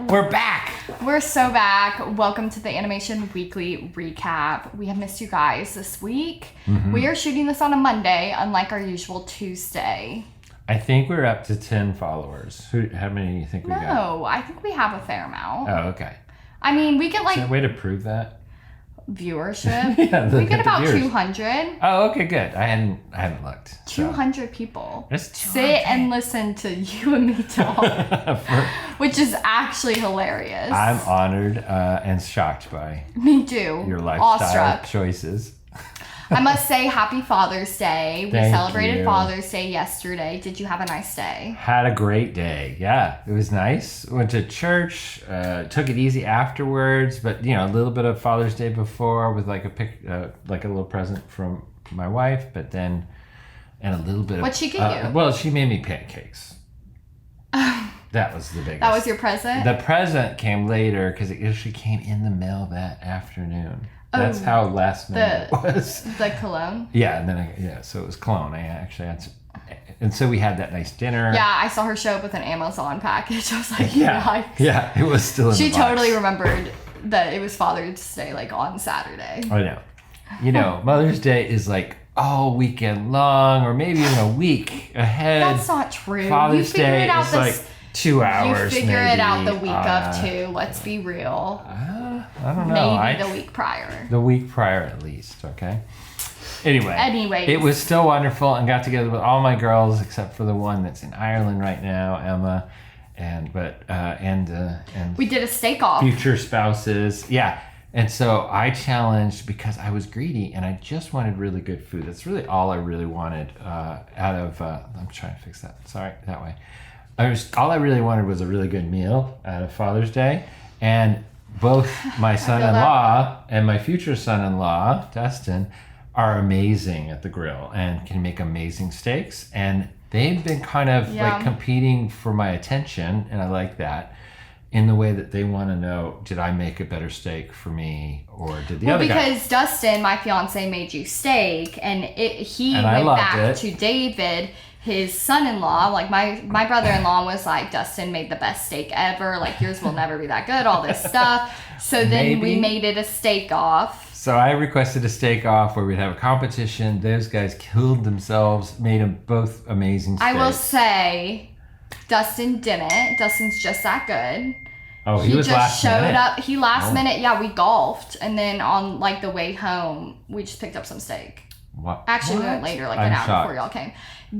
We're back. We're so back. Welcome to the Animation Weekly Recap. We have missed you guys this week. Mm-hmm. We are shooting this on a Monday, unlike our usual Tuesday. I think we're up to 10 followers. How many do you think we got? No, I think we have a fair amount. Oh, okay. I mean, we get like... Is there a way to prove that? Viewership. Yeah, we get about 200. Oh, okay, good. I hadn't looked. 200 people. That's 200. Sit and listen to you and me talk, which is actually hilarious. I'm honored and shocked by me too. Your lifestyle Awestruck. Choices. I must say, happy Father's Day. We Thank celebrated you. Father's Day yesterday. Did you have a nice day? Had a great day. Yeah, it was nice. Went to church. Took it easy afterwards, but a little bit of Father's Day before with like a little present from my wife, but then and a little bit. What'd she get you? Well, she made me pancakes. That was the biggest. That was your present? The present came later because it actually came in the mail that afternoon. That's how last minute it was. The cologne? Yeah, and then so it was cologne. I actually had some, and so we had that nice dinner. Yeah, I saw her show up with an Amazon package. I was like, yeah, it was still in the box. She totally remembered that it was Father's Day, like on Saturday. I know. Mother's Day is like all weekend long, or maybe even a week ahead. That's not true. Father's Day is like 2 hours. You figure maybe. It out the week of too. Let's be real. I don't know. Maybe the week prior. The week prior at least, okay? Anyway, it was still wonderful and got together with all my girls except for the one that's in Ireland right now, Emma, and we did a steak off. Future spouses. Yeah. And so I challenged because I was greedy and I just wanted really good food. That's really all I really wanted out of I'm trying to fix that. Sorry, that way. All I really wanted was a really good meal out of Father's Day, and both my son-in-law and my future son-in-law, Dustin, are amazing at the grill and can make amazing steaks. And they've been kind of like competing for my attention, and I like that, in the way that they want to know, did I make a better steak for me, or did the other guy? Well, because Dustin, my fiance, made you steak, and he went back to David, his son-in-law. Like my brother-in-law was like, Dustin made the best steak ever, like yours will never be that good, all this stuff. So then we made it a steak off. So I requested a steak off where we'd have a competition. Those guys killed themselves, made them both amazing steaks. I will say, Dustin didn't. Dustin's just that good. Oh, he was just last showed minute. up. He last minute, we golfed, and then on like the way home, we just picked up some steak. What? Actually, we went later, like an hour before y'all came.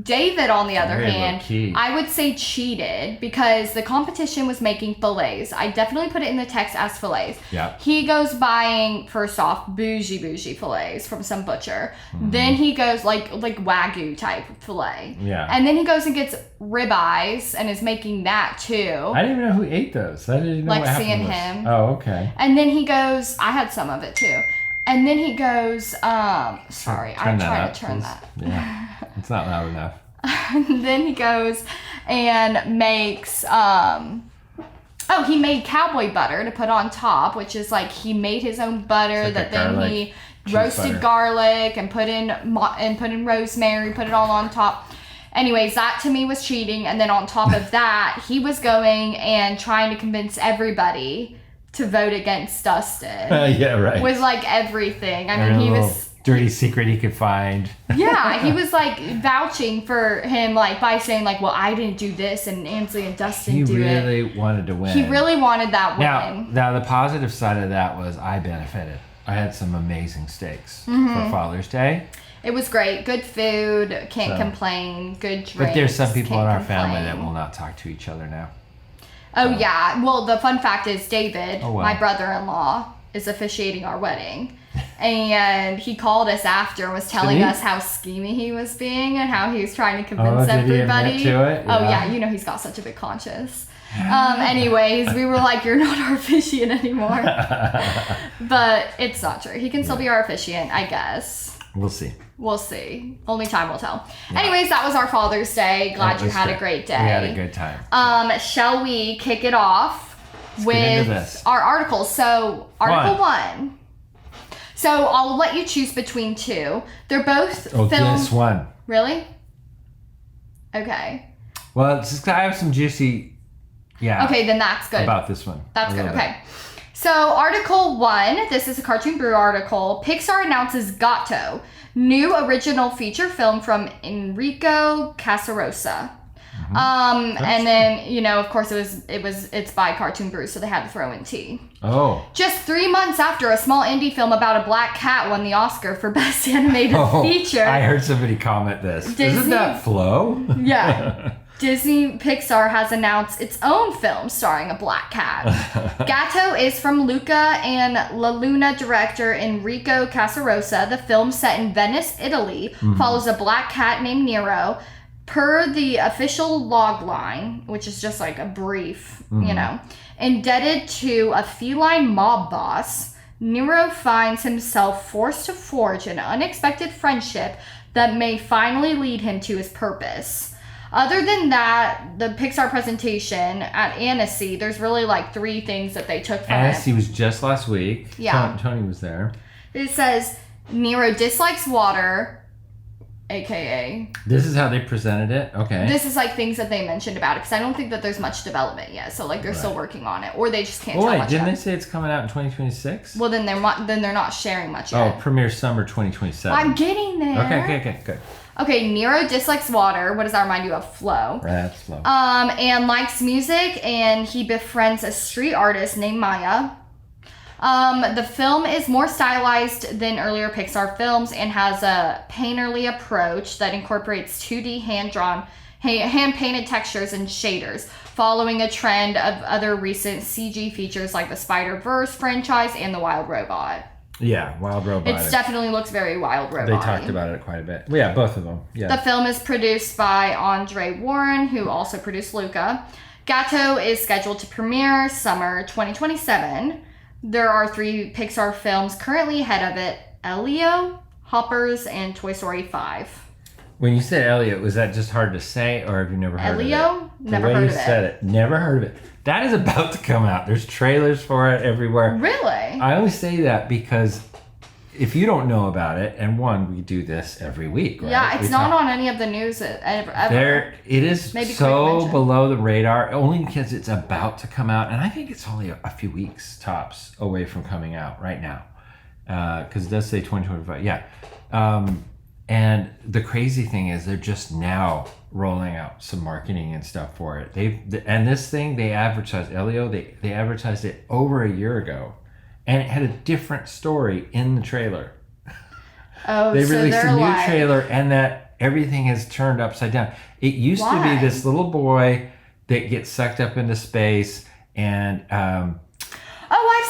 David, on the other hand, I would say cheated because the competition was making fillets. I definitely put it in the text as fillets. Yeah. He goes buying, first off, bougie fillets from some butcher. Mm. Then he goes like Wagyu type fillet. Yeah. And then he goes and gets ribeyes and is making that too. I didn't even know who ate those. I didn't know what happened. Lexi and him. Oh, okay. And then he goes, I had some of it too. And then he goes, sorry, I tried to turn that. Yeah, it's not loud enough. And then he goes and makes, he made cowboy butter to put on top, which is like he made his own butter like that then he roasted garlic and put in rosemary, put it all on top. Anyways, that to me was cheating. And then on top of that, he was going and trying to convince everybody to vote against Dustin. Yeah, right. With like everything. I mean, he was dirty secret he could find. Yeah, he was like vouching for him, like by saying like, well, I didn't do this and Ansley and Dustin do it. He really wanted to win. He really wanted that win. Now the positive side of that was I benefited. I had some amazing steaks for Father's Day. It was great. Good food. Can't complain. Good drinks. But there's some people in our family that will not talk to each other now. Oh, yeah. Well, the fun fact is David, my brother-in-law, is officiating our wedding. And he called us after and was telling us how schemy he was being and how he was trying to convince everybody. Did he admit to it? Yeah. Oh, yeah. He's got such a big conscience. Anyways, we were like, you're not our officiant anymore. But it's not true. He can still be our officiant, I guess. We'll see. We'll see. Only time will tell. Yeah. Anyways, that was our Father's Day. Glad you had a great day. We had a good time. Shall we kick it off with our articles? So, Article 1. So, I'll let you choose between two. They're both filmed. This one. Really? Okay. Well, I have some juicy Yeah. Okay, then that's good. About this one. That's good. Okay. So, Article 1, this is a Cartoon Brew article. Pixar announces Gatto, new original feature film from Enrico Casarosa. And then, of course it's by Cartoon Brew, so they had to throw in tea. Oh. Just 3 months after a small indie film about a black cat won the Oscar for Best Animated Feature. I heard somebody comment this. Isn't that Flo? Yeah. Disney Pixar has announced its own film starring a black cat. Gatto is from Luca and La Luna director Enrico Casarosa. The film, set in Venice, Italy, follows a black cat named Nero. Per the official log line, which is just like a brief, indebted to a feline mob boss, Nero finds himself forced to forge an unexpected friendship that may finally lead him to his purpose. Other than that, the Pixar presentation at Annecy, there's really like 3 things that they took from Annecy it. was just last week. Yeah. Tony was there. It says, Nero dislikes water, aka... This is how they presented it? Okay. This is like things that they mentioned about it, because I don't think that there's much development yet. So like they're still working on it, or they just can't tell much didn't yet. they say it's coming out in 2026? Well, then they're not sharing much yet. Oh, premiere summer 2027. I'm getting there. Okay, good. Okay, Nero dislikes water. What does that remind you of? Flo. That's Flo. And likes music, and he befriends a street artist named Maya. The film is more stylized than earlier Pixar films and has a painterly approach that incorporates 2D hand-painted textures and shaders, following a trend of other recent CG features like the Spider-Verse franchise and the Wild Robot. Yeah, Wild Robot. It definitely looks very Wild Robot. They talked about it quite a bit. Well, yeah, both of them. Yeah. The film is produced by Andre Warren, who also produced Luca. Gatto is scheduled to premiere summer 2027. There are 3 Pixar films currently ahead of it: Elio, Hoppers, and Toy Story 5. When you said Elliot, was that just hard to say, or have you never heard of it? Elio? Never heard of it. The way you said it. Never heard of it. That is about to come out. There's trailers for it everywhere. Really? I only say that because if you don't know about it, and we do this every week, right? Yeah, it's not on any of the news ever. It is maybe so below the radar, only because it's about to come out, and I think it's only a few weeks tops away from coming out right now, because it does say 2025. Yeah, and the crazy thing is they're just now rolling out some marketing and stuff for it. And this thing they advertised, Elio, they advertised it over a year ago. And it had a different story in the trailer. Oh, they released a new trailer, and that everything has turned upside down. It used to be this little boy that gets sucked up into space, and I've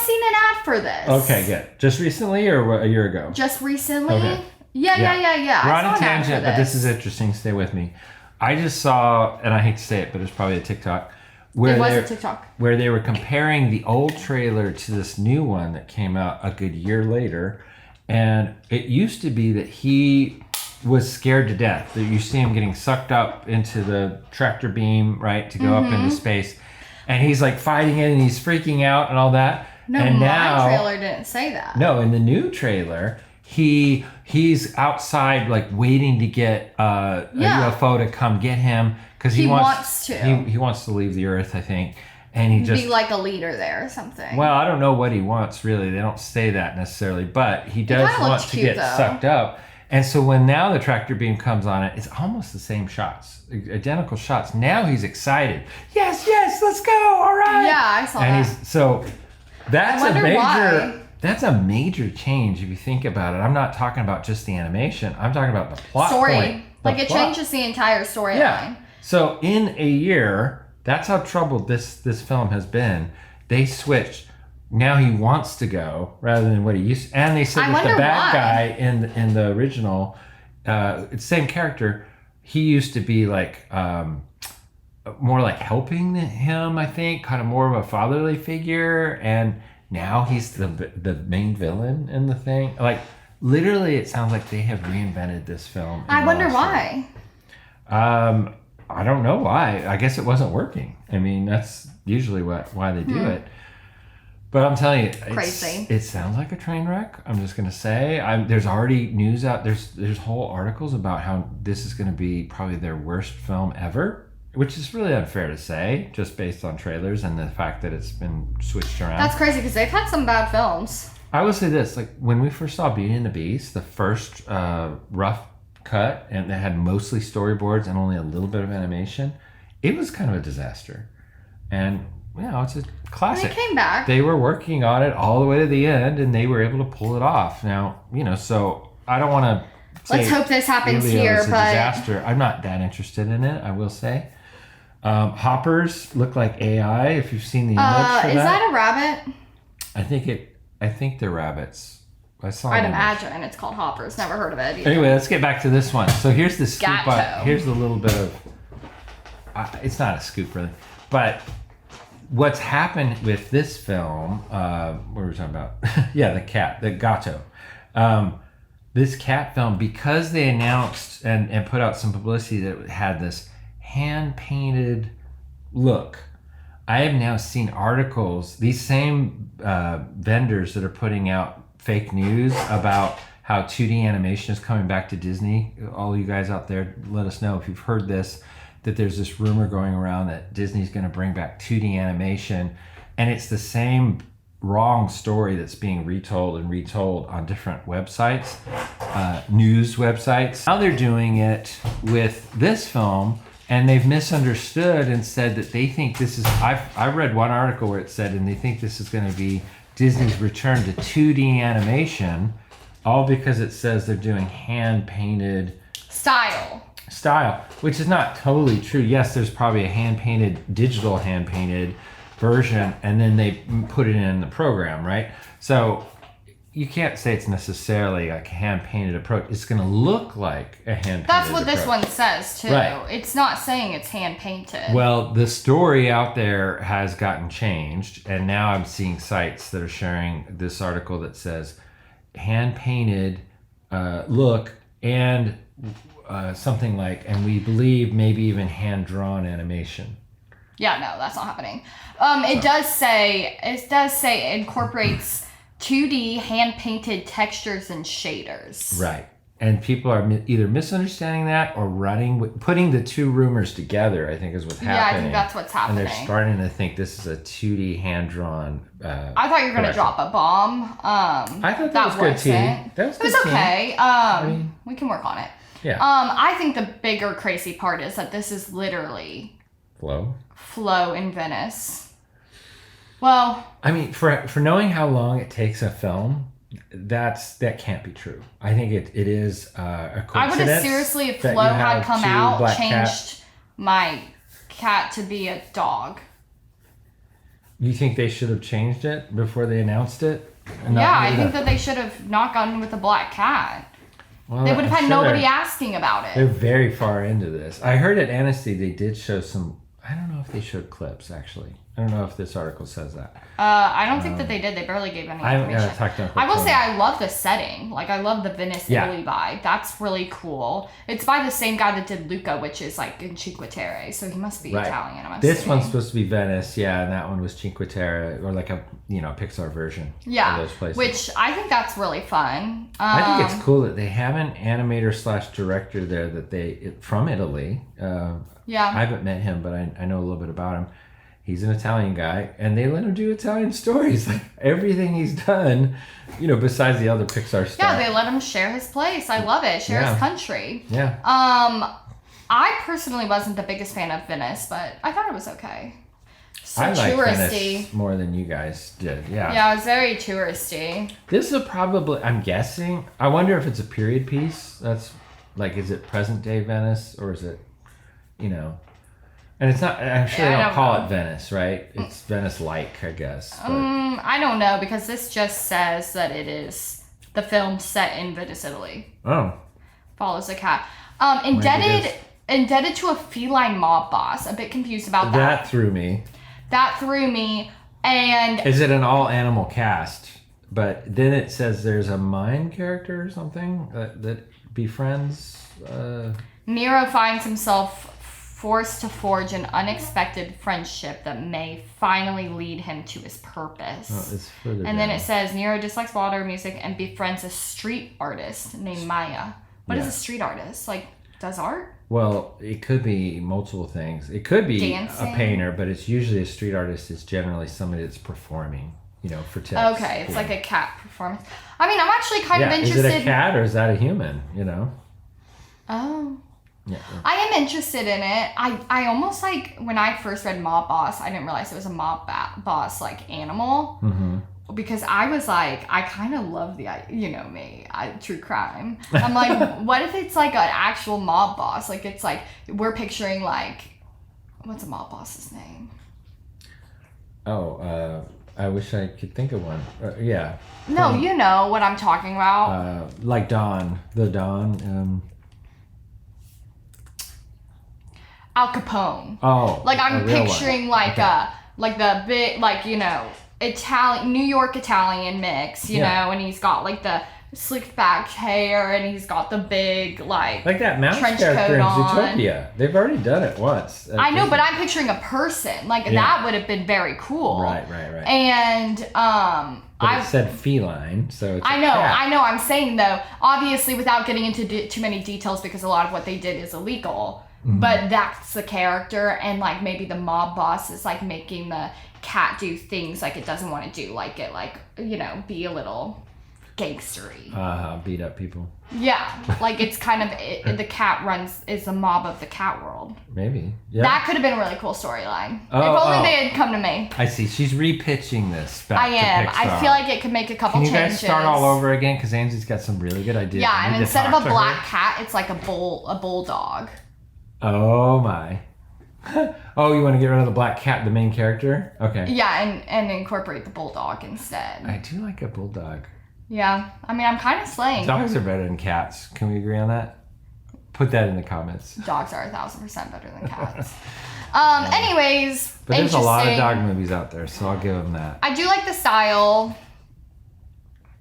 seen an ad for this. Okay, good. Just recently, or a year ago? Just recently. Okay. Yeah. We're on a tangent, but this is interesting. Stay with me. I just saw, and I hate to say it, but it's probably a TikTok. Where they were comparing the old trailer to this new one that came out a good year later. And it used to be that he was scared to death. That you see him getting sucked up into the tractor beam, right, to go up into space. And he's like fighting it and he's freaking out and all that. No, and my trailer didn't say that. No, in the new trailer, he's outside like waiting to get a UFO to come get him. Because he wants to. He wants to leave the Earth, I think. And he just... be like a leader there or something. Well, I don't know what he wants, really. They don't say that necessarily. But he does want to get sucked up. And so when now the tractor beam comes on it, it's almost the same shots. Identical shots. Now he's excited. Yes, let's go. All right. Yeah, I saw that. So that's That's a major change if you think about it. I'm not talking about just the animation. I'm talking about the plot point. It changes the entire storyline. Yeah. So in a year, that's how troubled this film has been. They switched. Now he wants to go rather than what he used to. And they said that the bad guy in the original, same character, he used to be like more like helping him, I think, kind of more of a fatherly figure. And now he's the main villain in the thing. Like literally, it sounds like they have reinvented this film. I wonder why. I don't know why. I guess it wasn't working. I mean, that's usually why they do it. But I'm telling you, crazy. It sounds like a train wreck. I'm just gonna say. There's already news out. There's whole articles about how this is gonna be probably their worst film ever. which is really unfair to say, just based on trailers and the fact that it's been switched around. That's crazy because they've had some bad films. I will say this, like when we first saw Beauty and the Beast, the first rough cut, and it had mostly storyboards and only a little bit of animation, it was kind of a disaster. And it's a classic. They came back. They were working on it all the way to the end, and they were able to pull it off. Now, so I don't want to Let's hope this happens here, but disaster. I'm not that interested in it, I will say. Hoppers look like AI. If you've seen the image for is that a rabbit? I think they're rabbits. I'd imagine it's called hoppers. Never heard of it either. Anyway, let's get back to this one. So here's the scoop. Gatto. Here's a little bit of. It's not a scoop really, but what's happened with this film? What were we talking about? Yeah, the Gatto. This cat film, because they announced and put out some publicity that it had this hand-painted look. I have now seen articles, these same vendors that are putting out fake news about how 2D animation is coming back to Disney. All you guys out there, let us know if you've heard this, that there's this rumor going around that Disney's going to bring back 2D animation. And it's the same wrong story that's being retold on different websites, news websites. Now they're doing it with this film, and they've misunderstood and said that they think this is, I read one article where it said, and they think this is going to be Disney's return to 2D animation, all because it says they're doing hand-painted style, which is not totally true. Yes, there's probably a digital hand-painted version, and then they put it in the program, right? So you can't say it's necessarily like a hand-painted approach. It's going to look like a hand-painted That's what approach. this one says, too. Right. It's not saying it's hand-painted. Well, the story out there has gotten changed, and now I'm seeing sites that are sharing this article that says hand-painted look and something like, and we believe maybe even hand-drawn animation. Yeah, no, that's not happening. It does say it incorporates 2D hand-painted textures and shaders. Right. And people are either misunderstanding that or putting the two rumors together, I think is what's happening. Yeah, I think that's what's happening. And they're starting to think this is a 2D hand-drawn I thought you were going to drop a bomb. I thought that was good, T. It was okay. We can work on it. Yeah. I think the bigger crazy part is that this is literally Flow in Venice. Well, I mean, for knowing how long it takes a film, that can't be true. I think it is a coincidence. I would have seriously, if Flo had come out, changed my cat to be a dog. You think they should have changed it before they announced it? Yeah, I think that they should have not gone with the black cat. Well, they would have had nobody asking about it. They're very far into this. I heard at Annecy they did show some. I don't know if they showed clips, actually. I don't know if this article says that. I don't think that they did. They barely gave any information. I will say I love the setting. Like, I love the Venice, Italy vibe. That's really cool. It's by the same guy that did Luca, which is, like, in Cinque Terre. So he must be Italian, I'm assuming. This one's supposed to be Venice, and that one was Cinque Terre, or like a, Pixar version of those places. Which I think that's really fun. I think it's cool that they have an animator/director there from Italy. I haven't met him, but I know a little bit about him. He's an Italian guy, and they let him do Italian stories. Like, everything he's done, besides the other Pixar stuff. Yeah, they let him share his place. I love it. Share his country. Yeah. I personally wasn't the biggest fan of Venice, but I thought it was okay. So I like touristy. Venice more than you guys did. Yeah. Yeah, it was very touristy. This is probably, I'm guessing, I wonder if it's a period piece. That's like, is it present day Venice, or is it, and it's not, I'm sure they don't call it Venice, right? It's Venice-like, I guess. But. I don't know, because this just says that it is the film set in Venice, Italy. Oh. Follows a cat. Indebted to a feline mob boss. A bit confused about that. That threw me. And... Is it an all-animal cast? But then it says there's a mime character or something that befriends... Nero finds himself forced to forge an unexpected friendship that may finally lead him to his purpose. Oh, it's further and then it says Nero dislikes water music and befriends a street artist named Maya. What is a street artist? Like, does art? Well, it could be multiple things. It could be Dancing. a painter, but it's usually a street artist. It's generally somebody that's performing, for tips. Okay, it's like a cat performance. I mean, I'm actually kind of interested. Is it a cat or is that a human, Oh. Yeah. I am interested in it. I almost like, when I first read Mob Boss, I didn't realize it was a mob boss, like, animal. Mm-hmm. Because I was like, I kind of love the, true crime. I'm like, what if it's like an actual mob boss? Like, it's like, we're picturing like, what's a mob boss's name? Oh, I wish I could think of one. Yeah. No, you know what I'm talking about. Like Don. The Don. Al Capone. Oh. Like, I'm picturing like the big, like, Italian, New York Italian mix, you know, and he's got like the slicked back hair and he's got the big like that mouse trench character coat in on. Zootopia. They've already done it once. I know, but I'm picturing a person. Like that would have been very cool. Right. And But it said feline, so it's I know. I'm saying though, obviously without getting into too many details because a lot of what they did is illegal. Mm-hmm. But that's the character, and like maybe the mob boss is like making the cat do things like it doesn't want to do, like it, like, be a little gangstery. Beat up people. Yeah, like it's kind of the cat is the mob of the cat world. Maybe. Yeah. That could have been a really cool storyline. If only they had come to me. I see. She's repitching this back to Pixar. I feel like it could make a couple changes. Can you guys start all over again? Because Ansley's got some really good ideas. Yeah, and instead of a black cat, it's like a bulldog. Oh my. Oh, you want to get rid of the black cat, the main character? Okay. Yeah, and incorporate the bulldog instead. I do like a bulldog. Yeah. I mean, I'm kind of slaying. Dogs are better than cats. Can we agree on that? Put that in the comments. Dogs are 1,000% better than cats. Anyways, but there's a lot of dog movies out there, so I'll give them that. I do like the style.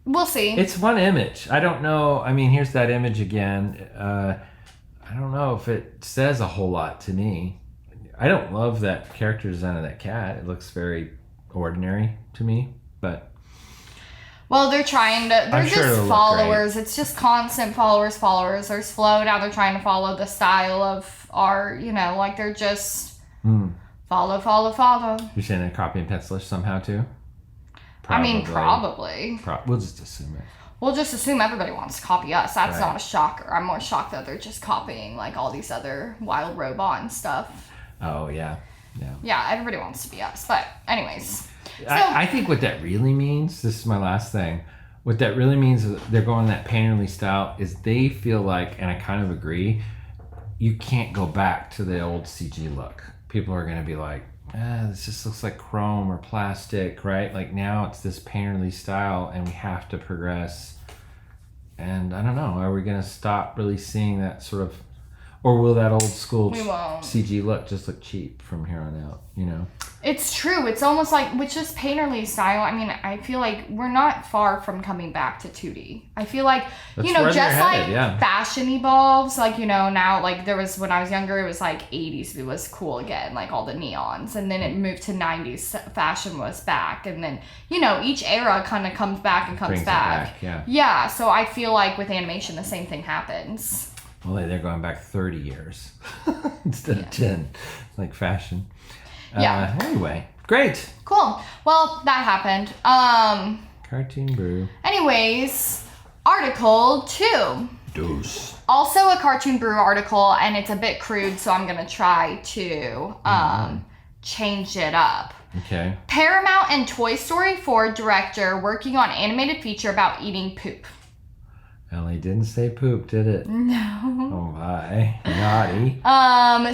We'll see. It's one image. I don't know. I mean, here's that image again. I don't know if it says a whole lot to me. I don't love that character design of that cat. It looks very ordinary to me, but... Well, they're just followers. It's just constant followers. There's flow. Now they're trying to follow the style of art, like they're just follow. You're saying they're copying Pencilish somehow too? Probably. I mean, probably. We'll just assume it. We'll just assume everybody wants to copy us. That's not a shocker. I'm more shocked that they're just copying like all these other Wild Robot and stuff. Oh, yeah. Yeah, everybody wants to be us. But anyways. I think what that really means, this is my last thing, what that really means is they're going that painterly style is they feel like, and I kind of agree, you can't go back to the old CG look. People are going to be like, this just looks like chrome or plastic, right? Like now it's this painterly style and we have to progress. And I don't know, are we going to stop really seeing that sort of, or will that old school CG look just look cheap from here on out, It's true. It's almost like with just painterly style. I mean, I feel like we're not far from coming back to 2D. I feel like, fashion evolves, like, now, like there was, when I was younger, it was like 80s, it was cool again, like all the neons. And then it moved to 90s, fashion was back. And then, each era kind of comes back and comes back. Yeah. So I feel like with animation, the same thing happens. Well, they're going back 30 years instead of 10, like fashion. Anyway, great. Cool. Well, that happened. Cartoon Brew. Anyways, article 2. Dose. Also a Cartoon Brew article, and it's a bit crude, so I'm going to try to change it up. Okay. Paramount and Toy Story 4 director working on animated feature about eating poop. Well, he didn't say poop, did it? No. Oh my, naughty.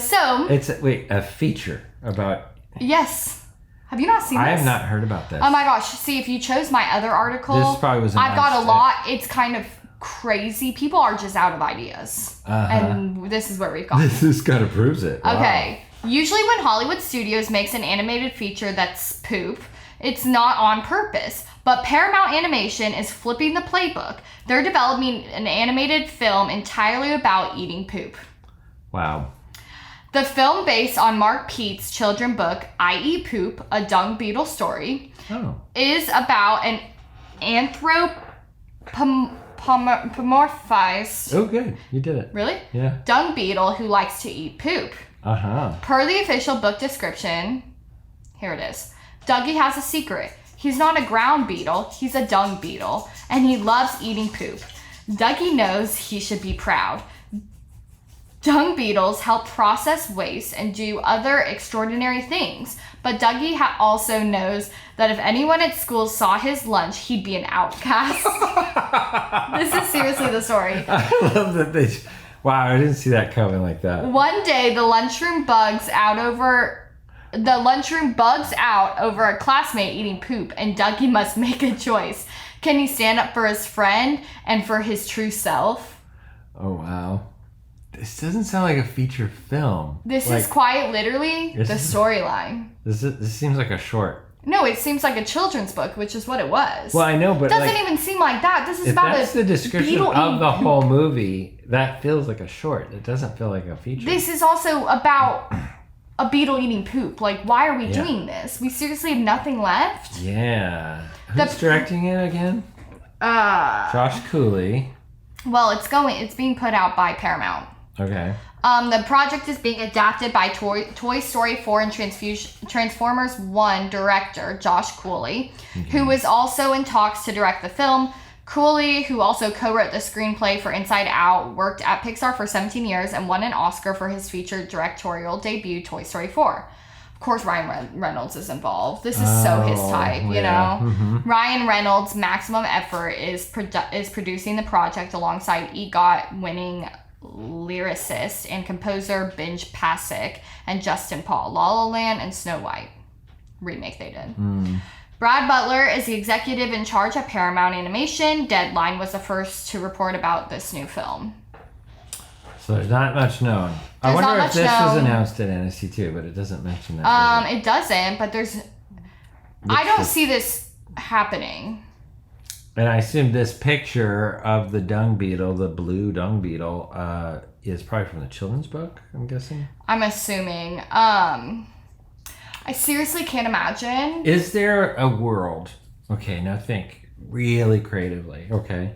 So it's a feature about. Yes. Have you not seen this? I have not heard about this. Oh my gosh! See, if you chose my other article, this probably was. I've got a lot. It's kind of crazy. People are just out of ideas, and this is where we've gone. This kind of proves it. Okay. Wow. Usually, when Hollywood Studios makes an animated feature that's poop, it's not on purpose. But Paramount Animation is flipping the playbook. They're developing an animated film entirely about eating poop. Wow. The film, based on Mark Pete's children's book, I Eat Poop, A Dung Beetle Story, is about an anthropomorphic anthropomorphized. Oh, good. You did it. Really? Yeah. Dung beetle who likes to eat poop. Per the official book description, here it is. Dougie has a secret. He's not a ground beetle, he's a dung beetle, and he loves eating poop. Dougie knows he should be proud. Dung beetles help process waste and do other extraordinary things, but Dougie also knows that if anyone at school saw his lunch, he'd be an outcast. This is seriously the story. I love that they... Wow, I didn't see that coming like that. One day, the lunchroom bugs out over a classmate eating poop, and Dougie must make a choice. Can he stand up for his friend and for his true self? Oh, wow. This doesn't sound like a feature film. This is quite literally the storyline. This seems like a short. No, it seems like a children's book, which is what it was. Well, I know, but it doesn't even seem like that. This is about that's the description of the whole movie. That feels like a short. It doesn't feel like a feature. This is also about a beetle eating poop. Like, why are we doing this? We seriously have nothing left? Yeah. Who's directing it again? Josh Cooley. Well, it's being put out by Paramount. Okay. The project is being adapted by Toy Story 4 and Transformers 1 director Josh Cooley, who is also in talks to direct the film. Cooley, who also co-wrote the screenplay for Inside Out, worked at Pixar for 17 years and won an Oscar for his featured directorial debut, Toy Story 4. Of course, Ryan Reynolds is involved. This is so his type, you know? Mm-hmm. Ryan Reynolds' Maximum Effort is producing the project alongside EGOT-winning lyricist and composer Binge Pasek and Justin Paul. La La Land and Snow White remake they did. Brad Butler is the executive in charge at Paramount Animation. Deadline was the first to report about this new film. So there's not much known. I wonder if this was announced at Annecy too, but it doesn't mention that. It doesn't, but I don't see this happening. And I assume this picture of the dung beetle, the blue dung beetle, is probably from the children's book, I'm guessing. I'm assuming. I seriously can't imagine. Is there a world, okay, now think really creatively, okay,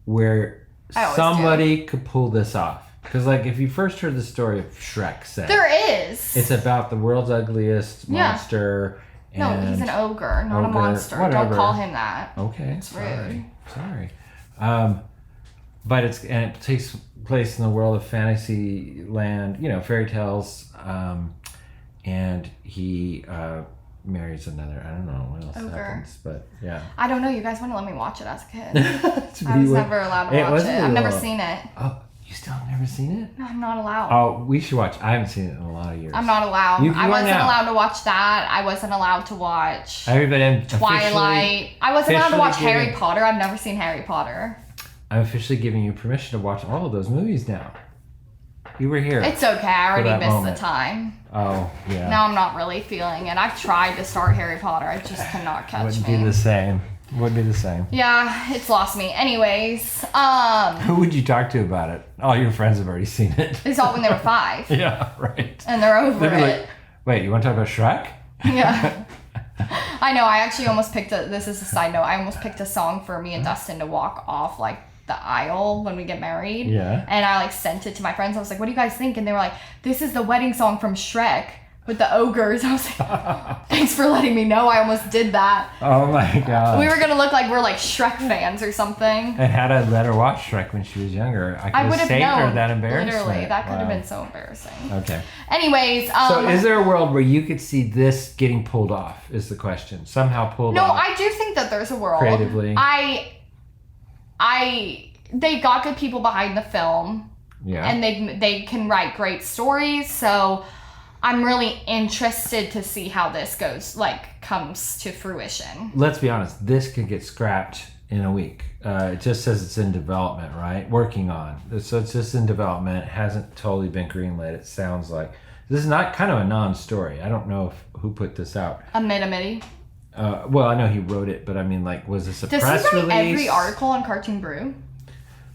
where somebody could pull this off? Because, like, if you first heard the story of Shrek, say. There is. It's about the world's ugliest monster. No, he's an ogre, not a monster. Whatever. Don't call him that. Okay, it's rude. Sorry. But it takes place in the world of fantasy land, you know, fairy tales. And he marries another. I don't know what else happens, but yeah. I don't know. You guys wouldn't let me watch it as a kid. I was never allowed to watch it. I've never seen it. Oh. You still have never seen it? No, I'm not allowed. Oh, we should watch. I haven't seen it in a lot of years. I'm not allowed. I wasn't allowed to watch that. I wasn't allowed to watch Twilight. I wasn't allowed to watch Harry Potter. I've never seen Harry Potter. I'm officially giving you permission to watch all of those movies now. You were here. It's okay. I already missed the time. Oh, yeah. Now I'm not really feeling it. I've tried to start Harry Potter. I just cannot catch me. Wouldn't be the same. Would be the same. Yeah, it's lost me. Anyways, who would you talk to about it? All your friends have already seen it. It's all when they were 5. Yeah, right. And they're over it. Like, wait, you want to talk about Shrek? Yeah. I know. I actually almost picked this is a side note. I almost picked a song for me and Dustin to walk off like the aisle when we get married. Yeah. And I like sent it to my friends. I was like, what do you guys think? And they were like, this is the wedding song from Shrek. With the ogres. I was like, thanks for letting me know. I almost did that. Oh my god. We were going to look like we're like Shrek fans or something. And had I let her watch Shrek when she was younger, I could have saved her that embarrassment. Literally, that could have been so embarrassing. Okay. Anyways. So is there a world where you could see this getting pulled off is the question. Somehow pulled off. No, I do think that there's a world. Creatively. They got good people behind the film. Yeah. And they can write great stories. So I'm really interested to see how this comes to fruition. Let's be honest, this could get scrapped in a week. It just says it's in development, right? Working on. So it's just in development. It hasn't totally been greenlit, it sounds like. This is not kind of a non-story. I don't know who put this out. A midi. Well, I know he wrote it, but I mean, like, was this a press release? Does he write every article on Cartoon Brew?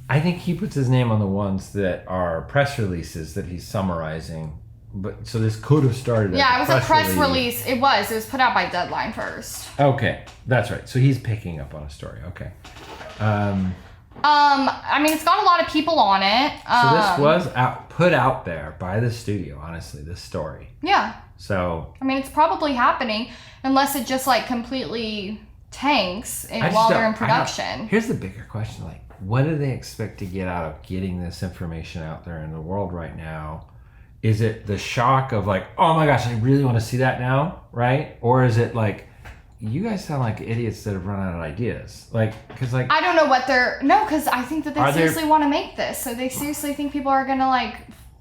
I think he puts his name on the ones that are press releases that he's summarizing. But so this could have started. Yeah, it was a press release. It was put out by Deadline first. Okay, that's right. So he's picking up on a story. Okay. I mean, it's got a lot of people on it. So this was put out there by the studio, honestly, this story. Yeah. So. I mean, it's probably happening unless it just like completely tanks while they're in production. Here's the bigger question. Like, what do they expect to get out of getting this information out there in the world right now? Is it the shock of like, oh my gosh, I really want to see that now, right? Or is it like, you guys sound like idiots that have run out of ideas. Like, because like... I don't know what because I think that they seriously want to make this. So they seriously think people are going to like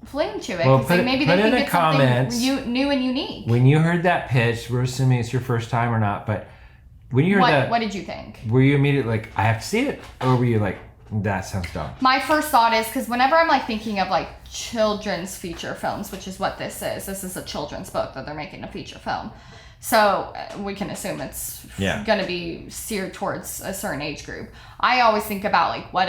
fling to it. Well, maybe they think it's something new and unique. When you heard that pitch, we're assuming it's your first time or not, but when you heard that... What did you think? Were you immediately like, I have to see it? Or were you like, that sounds dumb? My first thought is, because whenever I'm like thinking of like children's feature films, which is what this is a children's book that they're making a feature film. So we can assume it's going to be steered towards a certain age group. I always think about like what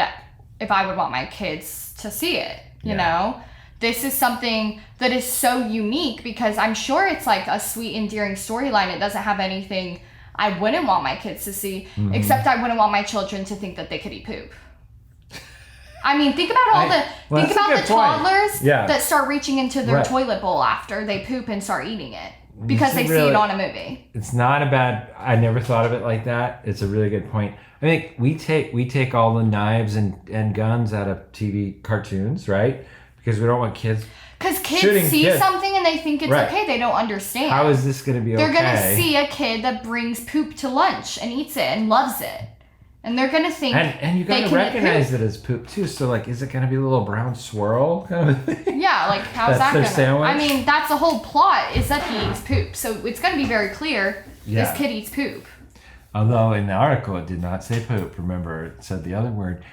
if I would want my kids to see it, you know? This is something that is so unique because I'm sure it's like a sweet, endearing storyline. It doesn't have anything I wouldn't want my kids to see, except I wouldn't want my children to think that they could eat poop. I mean, think about the toddlers that start reaching into their toilet bowl after they poop and start eating it. Because they see it on a movie. It's not a bad... I never thought of it like that. It's a really good point. I think we take all the knives and guns out of TV cartoons, right? Because we don't want kids... Because kids see something and they think it's okay. They don't understand. How is this going to be okay? They're going to see a kid that brings poop to lunch and eats it and loves it. And they're going to think... And you got to recognize it as poop, too. So, like, is it going to be a little brown swirl kind of thing? Yeah, like, how's that going to... sandwich? I mean, that's the whole plot, is that he eats poop. So, it's going to be very clear, this kid eats poop. Although, in the article, it did not say poop. Remember, it said the other word.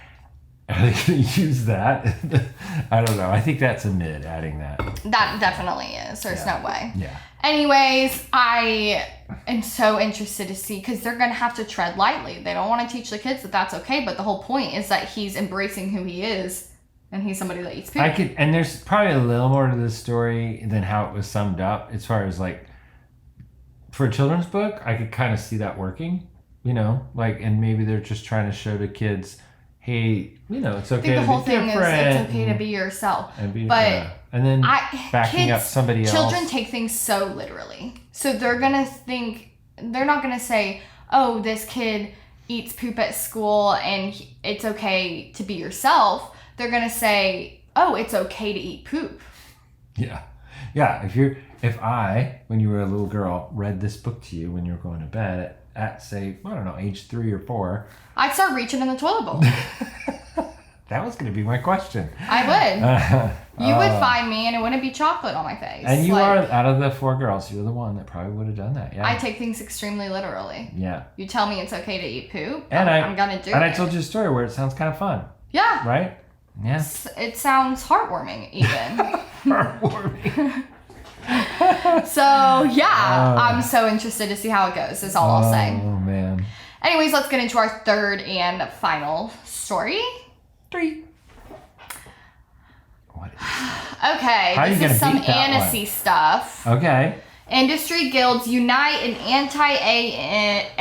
Are they going to use that? I don't know. I think that's a mid, adding that. That definitely is. There's no way. Yeah. Anyways, I am so interested to see, because they're going to have to tread lightly. They don't want to teach the kids that that's okay, but the whole point is that he's embracing who he is, and he's somebody that eats poop. And there's probably a little more to this story than how it was summed up, as far as like, for a children's book, I could kind of see that working, you know, like, and maybe they're just trying to show to kids, hey, you know, it's okay to be different. I think the whole thing is it's okay to be yourself. And then backing up somebody else. Children take things so literally. So they're going to think, they're not going to say, oh, this kid eats poop at school and it's okay to be yourself. They're going to say, oh, it's okay to eat poop. Yeah. Yeah. If I, when you were a little girl, read this book to you when you were going to bed at say, I don't know, age 3 or 4. I'd start reaching in the toilet bowl. That was going to be my question. I would. You would find me and it wouldn't be chocolate on my face. And you are, out of the 4 girls, you're the one that probably would have done that. Yeah. I take things extremely literally. Yeah. You tell me it's okay to eat poop, and I'm going to do it. And I told you a story where it sounds kind of fun. Yeah. Right? Yeah. It sounds heartwarming even. Heartwarming. So, yeah. I'm so interested to see how it goes, is all I'll say. Oh, man. Anyways, let's get into our third and final story. 3. What is okay, this is some Annecy stuff. Okay. Industry guilds unite in anti-AI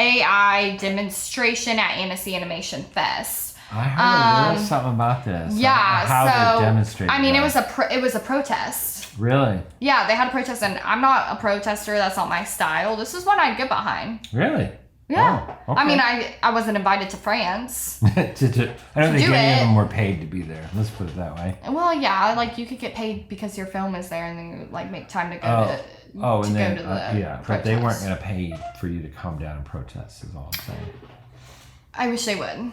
demonstration at Annecy Animation Fest. I heard a little something about this. Yeah, how they're demonstrating. I mean, it was a protest. Really? Yeah, they had a protest, and I'm not a protester. That's not my style. This is one I'd get behind. Really? Yeah. Oh, okay. I mean, I wasn't invited to France. I don't think any of them were paid to be there. Let's put it that way. Well, yeah, like you could get paid because your film is there, and then you like make time to go to. Oh, and then but they weren't going to pay for you to come down and protest. Is all I'm saying. I wish they would.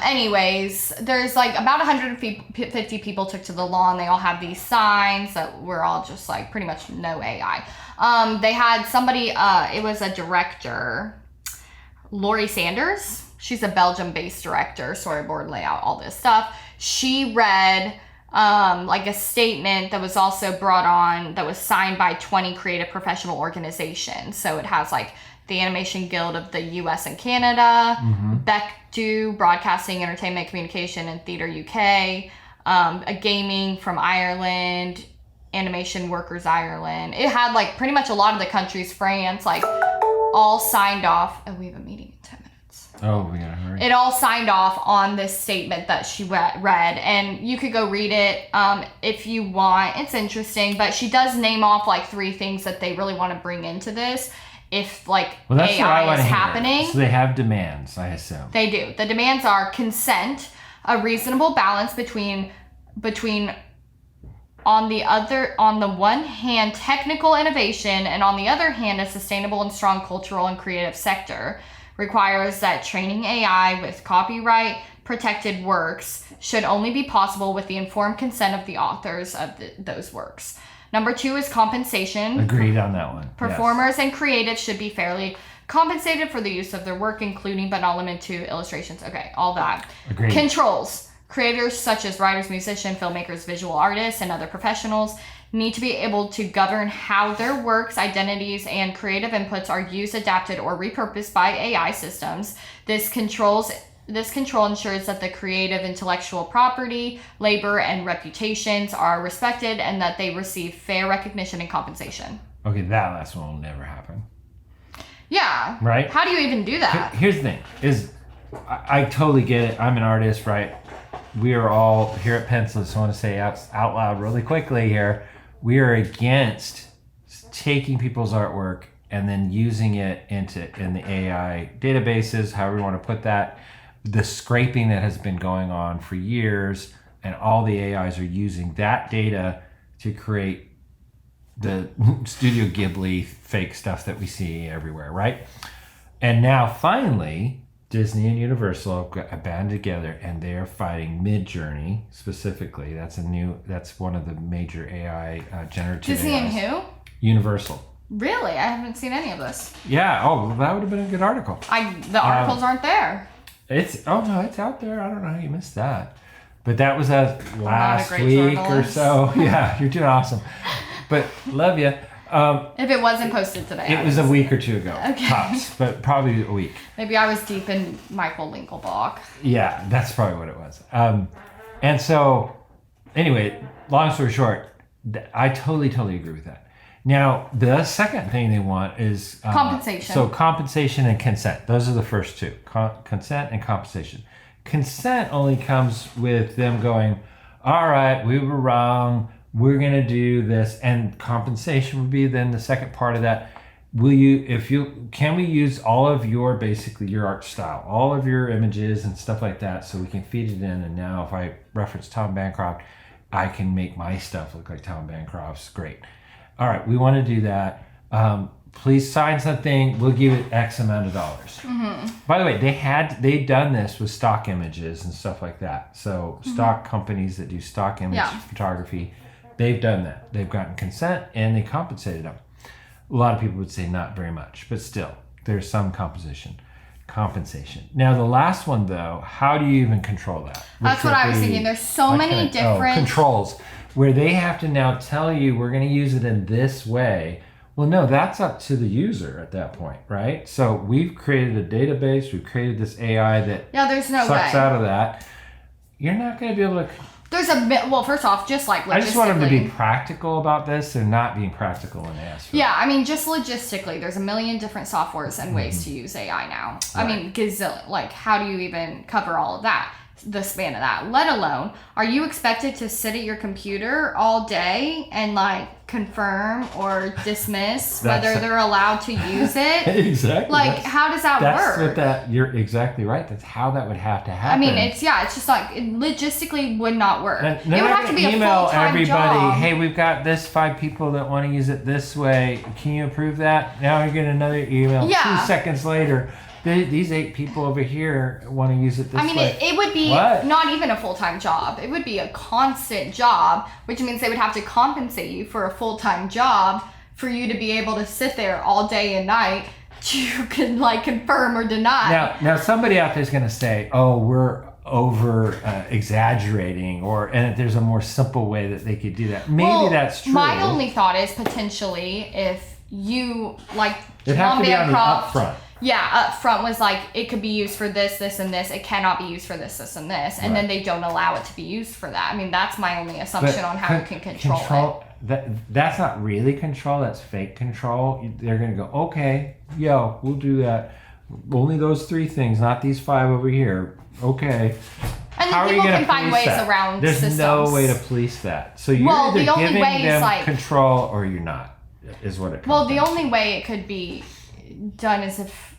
Anyways, there's like about 150 people took to the lawn. They all had these signs that were all just like pretty much no AI. They had somebody. It was a director. Laurie Sanders, she's a Belgium-based director, storyboard, layout, all this stuff. She read like a statement that was also brought on, that was signed by 20 creative professional organizations. So it has like the Animation Guild of the US and Canada, Gatto, Broadcasting, Entertainment, Communication, and Theatre UK, a gaming from Ireland, Animation Workers Ireland. It had like pretty much a lot of the countries, France, like all signed off. Oh, we have a meeting in 10 minutes. Oh, we gotta hurry. It all signed off on this statement that she read, and you could go read it if you want. It's interesting, but she does name off like 3 things that they really want to bring into this. If like AI is happening. So they have demands, I assume. They do. The demands are consent, a reasonable balance between on the one hand technical innovation, and on the other hand a sustainable and strong cultural and creative sector. Requires that training AI with copyright protected works should only be possible with the informed consent of the authors of those works. Number 2 is compensation. Agreed on that one. Performers and creatives should be fairly compensated for the use of their work, including but not limited to illustrations. Okay, all that. Agreed. Controls. Creators such as writers, musicians, filmmakers, visual artists, and other professionals need to be able to govern how their works, identities, and creative inputs are used, adapted, or repurposed by AI systems. This control ensures that the creative intellectual property, labor, and reputations are respected, and that they receive fair recognition and compensation. Okay, that last one will never happen. Yeah. Right? How do you even do that? Here's the thing, is I totally get it. I'm an artist, right? We are all here at Pencilish, so I want to say out loud really quickly here, we are against taking people's artwork and then using it in the AI databases, however you want to put that. The scraping that has been going on for years, and all the AIs are using that data to create the Studio Ghibli fake stuff that we see everywhere, right? And now finally, Disney and Universal have banded together, and they are fighting Midjourney specifically. That's one of the major AI generative Disney AIs. and who? Universal. Really? I haven't seen any of this. Yeah. Oh, well, that would have been a good article. The articles aren't there. It's out there. I don't know how you missed that. But that was last great week journalist. or so. Yeah, you're doing awesome. But love you. If it wasn't posted today. It was a week or 2 ago. Okay. Tops, but probably a week. Maybe I was deep in Michael Linkelbach. Yeah, that's probably what it was. And so, anyway, long story short, I totally agree with that. Now, the second thing they want is compensation. So compensation and consent. Those are the first 2. Consent and compensation. Consent only comes with them going, all right, we were wrong. We're going to do this. And compensation would be then the second part of that. Can we use all of basically your art style, all of your images and stuff like that, so we can feed it in. And now if I reference Tom Bancroft, I can make my stuff look like Tom Bancroft's. Great. All right, we want to do that. Please sign something. We'll give it X amount of dollars. Mm-hmm. By the way, they'd done this with stock images and stuff like that. So stock companies that do stock image photography, they've done that. They've gotten consent and they compensated them. A lot of people would say not very much, but still, there's some compensation. Now, the last one, though, how do you even control that? That's what I was thinking. There's so many different controls where they have to now tell you we're going to use it in this way. Well, no, that's up to the user at that point, right? So we've created a database. We've created this AI that there's no sucks way out of that. You're not going to be able to... first off, just like logistically. I just want them to be practical about this. They're not being practical when they ask for it. Yeah, I mean, just logistically, there's a million different softwares and ways to use AI now. Right. I mean, gazillion. Like, how do you even cover all of that? The span of that, let alone, are you expected to sit at your computer all day and like confirm or dismiss whether they're allowed to use it? Exactly. Like, how does that work? You're exactly right. That's how that would have to happen. I mean, it's just like, it logistically would not work. And it would have to be a full-time everybody, job. hey, we've got this 5 people that want to use it this way. Can you approve that? Now you get another email 2 seconds later. These 8 people over here want to use it this way. I mean, it would be not even a full-time job. It would be a constant job, which means they would have to compensate you for a full-time job for you to be able to sit there all day and night to confirm or deny. Now somebody out there is going to say, oh, we're over exaggerating, and there's a more simple way that they could do that. Maybe that's true. My only thought is potentially if you it has to be on the upfront. Yeah, up front was like, it could be used for this, this, and this. It cannot be used for this, this, and this. And then they don't allow it to be used for that. I mean, that's my only assumption on how you can control it. That's not really control. That's fake control. They're going to go, okay, we'll do that. only those 3 things, not these 5 over here. Okay. And then people can find ways around There's systems. no way to police that. So you're either giving them control or you're not, is what it comes Well, the down only to. way it could be done is if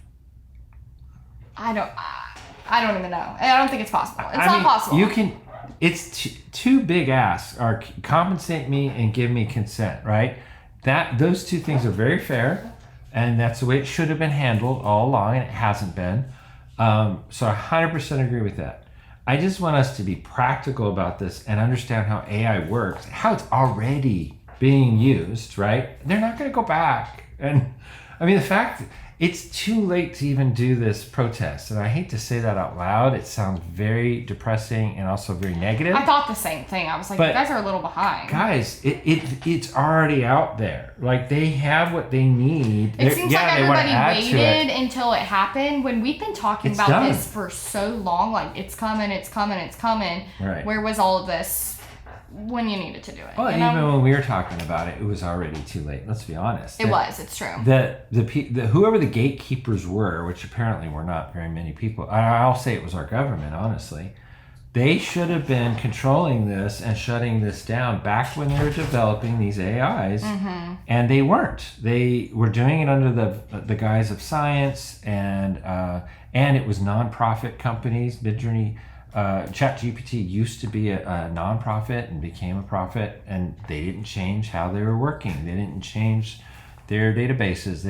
I don't even know. I don't think it's possible. It's not possible. You can. It's two big asks are compensate me and give me consent, right? Those 2 things are very fair, and that's the way it should have been handled all along, and it hasn't been. So I 100% agree with that. I just want us to be practical about this and understand how AI works, how it's already being used, right? They're not going to go back. And I mean, the fact it's too late to even do this protest. And I hate to say that out loud. It sounds very depressing and also very negative. I thought the same thing. I was like, you guys are a little behind. Guys, it's already out there. Like, they have what they need. It seems like everybody waited until it happened when we've been talking about this for so long. Like, it's coming, it's coming, it's coming. Right. Where was all of this when you needed to do it? Well, even when we were talking about it, it was already too late. Let's be honest. It's true. The whoever the gatekeepers were, which apparently were not very many people, I'll say it was our government, honestly. They should have been controlling this and shutting this down back when they were developing these AIs, and they weren't. They were doing it under the guise of science, and it was nonprofit companies. Midjourney, ChatGPT used to be a nonprofit and became a profit, and they didn't change how they were working. They didn't change their databases.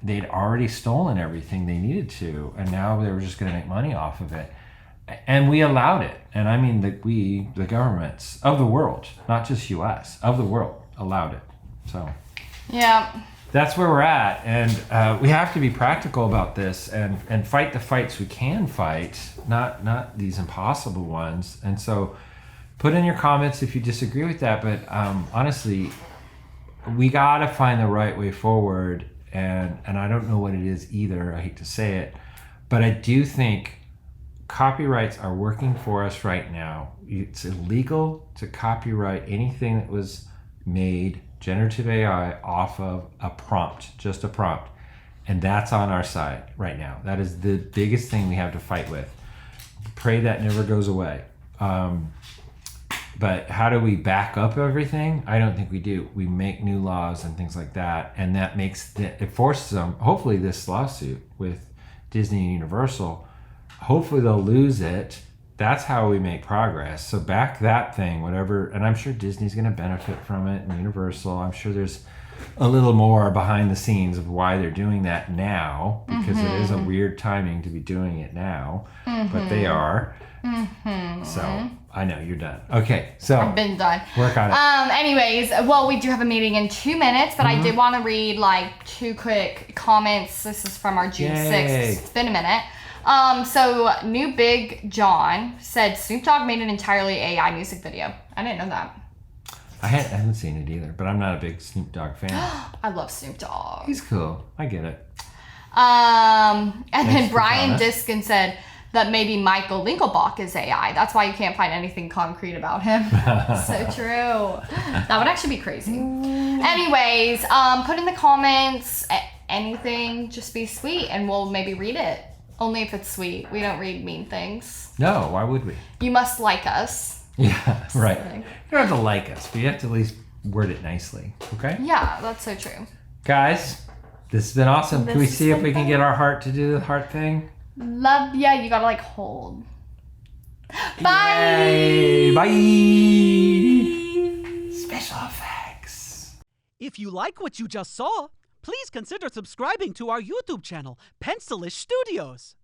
They'd already stolen everything they needed to, and now they were just going to make money off of it. And we allowed it. And I mean the governments of the world, not just US, of the world, allowed it. So yeah, that's where we're at. And we have to be practical about this and fight the fights we can fight, not these impossible ones. And so put in your comments if you disagree with that. But honestly, we got to find the right way forward. And I don't know what it is either. I hate to say it. But I do think copyrights are working for us right now. It's illegal to copyright anything that was made generative AI off of a prompt, just a prompt. And that's on our side right now. That is the biggest thing we have to fight with. Pray that never goes away. But how do we back up everything? I don't think we do. We make new laws and things like that. And that it forces them, hopefully this lawsuit with Disney and Universal, hopefully they'll lose it. That's how we make progress. So back that thing, whatever. And I'm sure Disney's going to benefit from it, and Universal. I'm sure there's a little more behind the scenes of why they're doing that now, because it is a weird timing to be doing it now, but they are. So I know you're done. Okay, so I've been done. Work on it. Anyways, well, we do have a meeting in 2 minutes, but I did want to read like 2 quick comments. This is from our June 6th. It's been a minute. So New Big John said Snoop Dogg made an entirely AI music video. I didn't know that. I haven't seen it either, but I'm not a big Snoop Dogg fan. I love Snoop Dogg. He's cool. I get it. And then Brian Diskin said that maybe Michael Linkelbach is AI. That's why you can't find anything concrete about him. So true. That would actually be crazy. Anyways, put in the comments anything. Just be sweet, and we'll maybe read it. Only if it's sweet. We don't read mean things. No, why would we? You must like us. Yeah, right. You don't have to like us, but you have to at least word it nicely, okay? Yeah, that's so true. Guys, this has been awesome. Can we see if we can get our heart to do the heart thing? Love ya. You gotta like hold. Bye. Yay. Bye. Special effects. If you like what you just saw, please consider subscribing to our YouTube channel, Pencilish Studios.